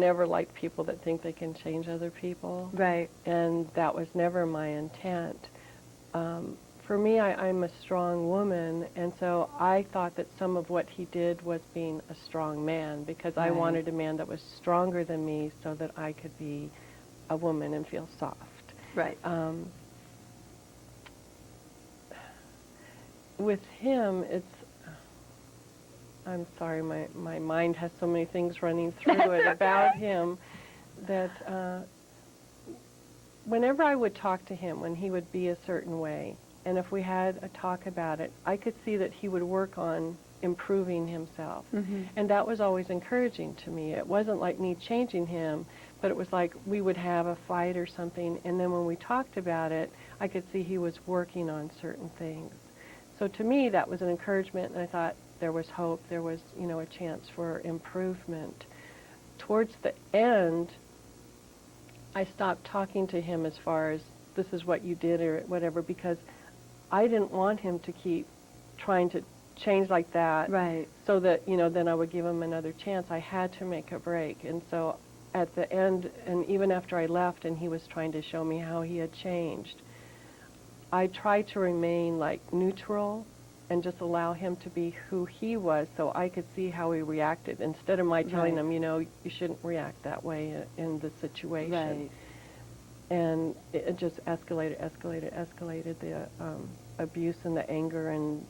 never liked people that think they can change other people. Right. And that was never my intent. For me, I'm a strong woman, and so I thought that some of what he did was being a strong man, because I wanted a man that was stronger than me so that I could be a woman and feel soft. Right. With him, I'm sorry, my mind has so many things running through it about him that whenever I would talk to him, when he would be a certain way, and if we had a talk about it, I could see that he would work on improving himself. And that was always encouraging to me. It wasn't like me changing him, but it was like we would have a fight or something, and then when we talked about it, I could see he was working on certain things. So to me, that was an encouragement, and I thought there was hope, there was, you know, a chance for improvement. Towards the end, I stopped talking to him as far as this is what you did or whatever, because I didn't want him to keep trying to change like that. Right. So that, you know, then I would give him another chance. I had to make a break. And so at the end, and even after I left and he was trying to show me how he had changed, I tried to remain like neutral and just allow him to be who he was so I could see how he reacted, instead of my telling him, you know, you shouldn't react that way in the situation. Right. And it just escalated, the abuse and the anger and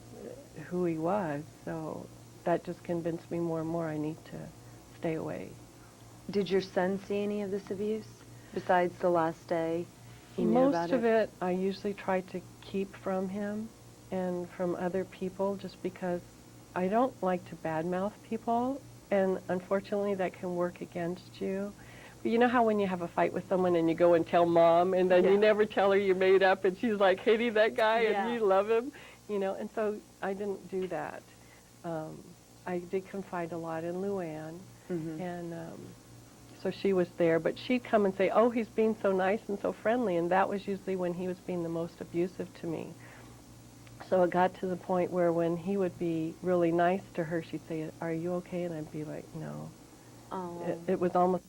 who he was. So that just convinced me more and more I need to stay away. Did your son see any of this abuse besides the last day he knew about Most of it I usually try to keep from him and from other people, just because I don't like to badmouth people, and unfortunately that can work against you. But you know how when you have a fight with someone and you go and tell mom, and then you never tell her you made up, and she's like hating that guy and you love him, you know, and so I didn't do that. I did confide a lot in Luann, and so she was there, but she'd come and say, oh, he's being so nice and so friendly, and that was usually when he was being the most abusive to me. So it got to the point where when he would be really nice to her, she'd say, are you okay? And I'd be like, no. Oh. It was almost,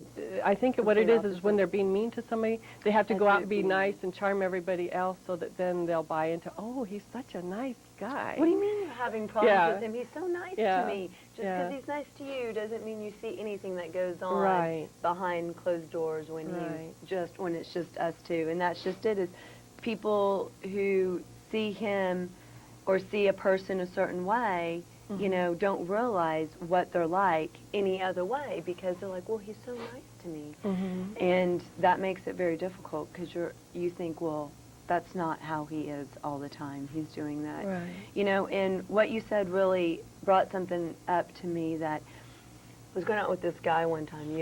I think what it is when they're being mean to somebody, they have to go out and be nice and charm everybody else so that then they'll buy into, oh, he's such a nice guy. What do you mean you're having problems with him? He's so nice to me. Just because he's nice to you doesn't mean you see anything that goes on behind closed doors when when it's just us two. And that's just it, is people who see him or see a person a certain way, you know, don't realize what they're like any other way, because they're like, well, he's so nice to me. And that makes it very difficult, because you think, well, that's not how he is all the time. He's doing that. Right. You know, and what you said really brought something up to me, that I was going out with this guy one time,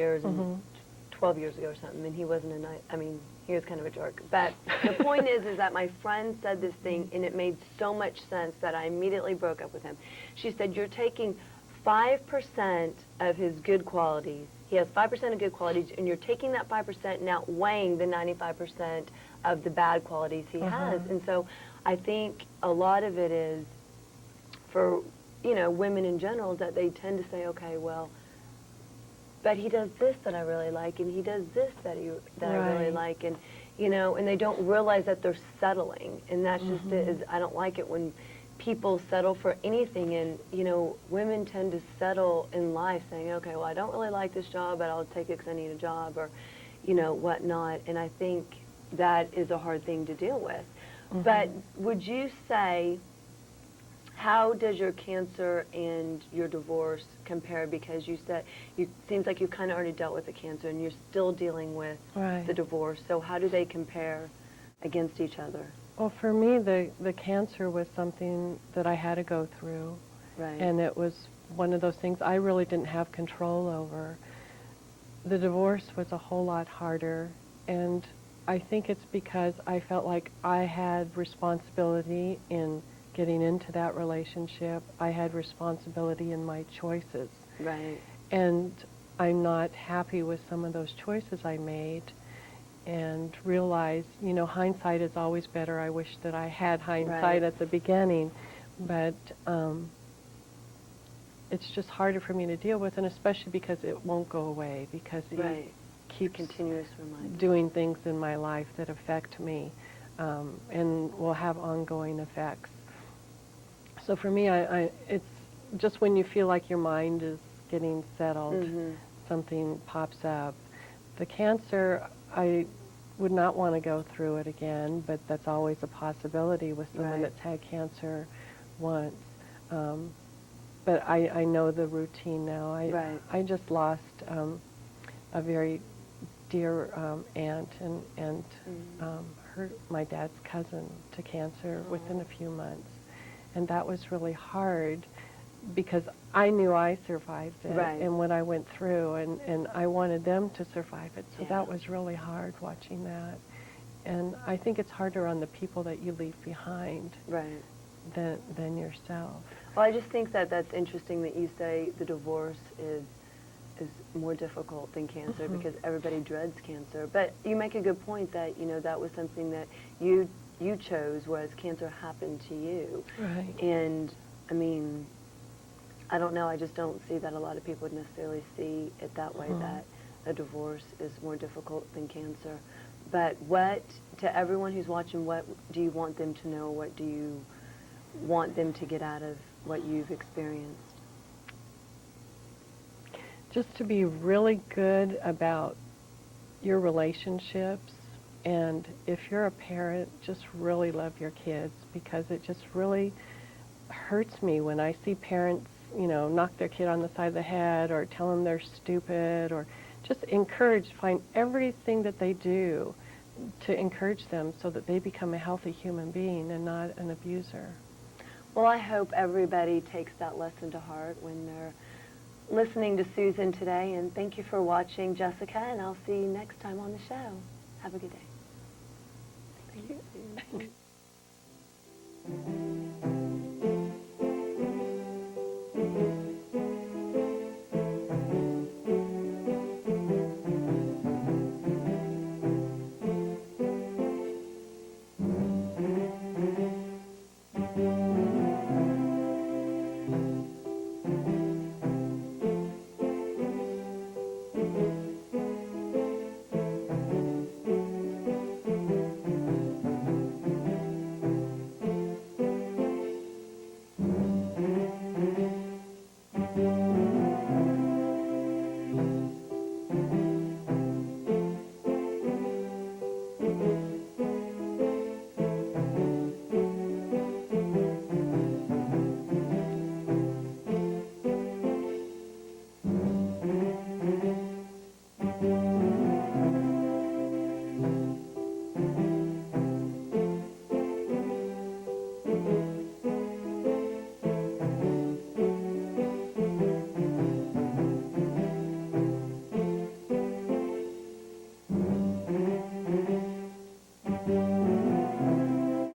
12 years ago or something, and he wasn't a nice, I mean, he was kind of a jerk. But the point is that my friend said this thing, and it made so much sense that I immediately broke up with him. She said, you're taking 5% of his good qualities. He has 5% of good qualities, and you're taking that 5% and outweighing the 95% of the bad qualities he has. And so I think a lot of it is, for, you know, women in general, that they tend to say, okay, well, but he does this that I really like, and he does this that I really like, and, you know, and they don't realize that they're settling, and that's just it. Is I don't like it when people settle for anything, and, you know, women tend to settle in life saying, okay, well, I don't really like this job, but I'll take it because I need a job, or, you know, whatnot, and I think that is a hard thing to deal with. But would you say, how does your cancer and your divorce compare? Because you said, it seems like you've kind of already dealt with the cancer and you're still dealing with the divorce. So how do they compare against each other? Well, for me, the cancer was something that I had to go through. And it was one of those things I really didn't have control over. The divorce was a whole lot harder, and I think it's because I felt like I had responsibility in getting into that relationship. I had responsibility in my choices. And I'm not happy with some of those choices I made, and realized, you know, hindsight is always better. I wish that I had hindsight at the beginning, but it's just harder for me to deal with, and especially because it won't go away, because he Right. keeps Continuous reminder. doing things in my life that affect me, and will have ongoing effects. So for me, it's just when you feel like your mind is getting settled, something pops up. The cancer, I would not want to go through it again, but that's always a possibility with someone Right. that's had cancer once. But I know the routine now. Right. I just lost a very dear aunt and my dad's cousin to cancer within a few months. And that was really hard because I knew I survived it Right. and what I went through, and I wanted them to survive it. So Yeah. that was really hard watching that. And I think it's harder on the people that you leave behind Right. than yourself. Well, I just think that that's interesting that you say the divorce is more difficult than cancer because everybody dreads cancer. But you make a good point that, you know, that was something that you chose, whereas cancer happened to you. Right. And, I mean, I don't know, I just don't see that a lot of people would necessarily see it that way, that a divorce is more difficult than cancer. But to everyone who's watching, what do you want them to know? What do you want them to get out of what you've experienced? Just to be really good about your relationships, and if you're a parent, just really love your kids, because it just really hurts me when I see parents, you know, knock their kid on the side of the head or tell them they're stupid, or just find everything that they do to encourage them so that they become a healthy human being and not an abuser. Well, I hope everybody takes that lesson to heart when they're listening to Susan today, and thank you for watching, Jessica, and I'll see you next time on the show. Have a good day. Thank you.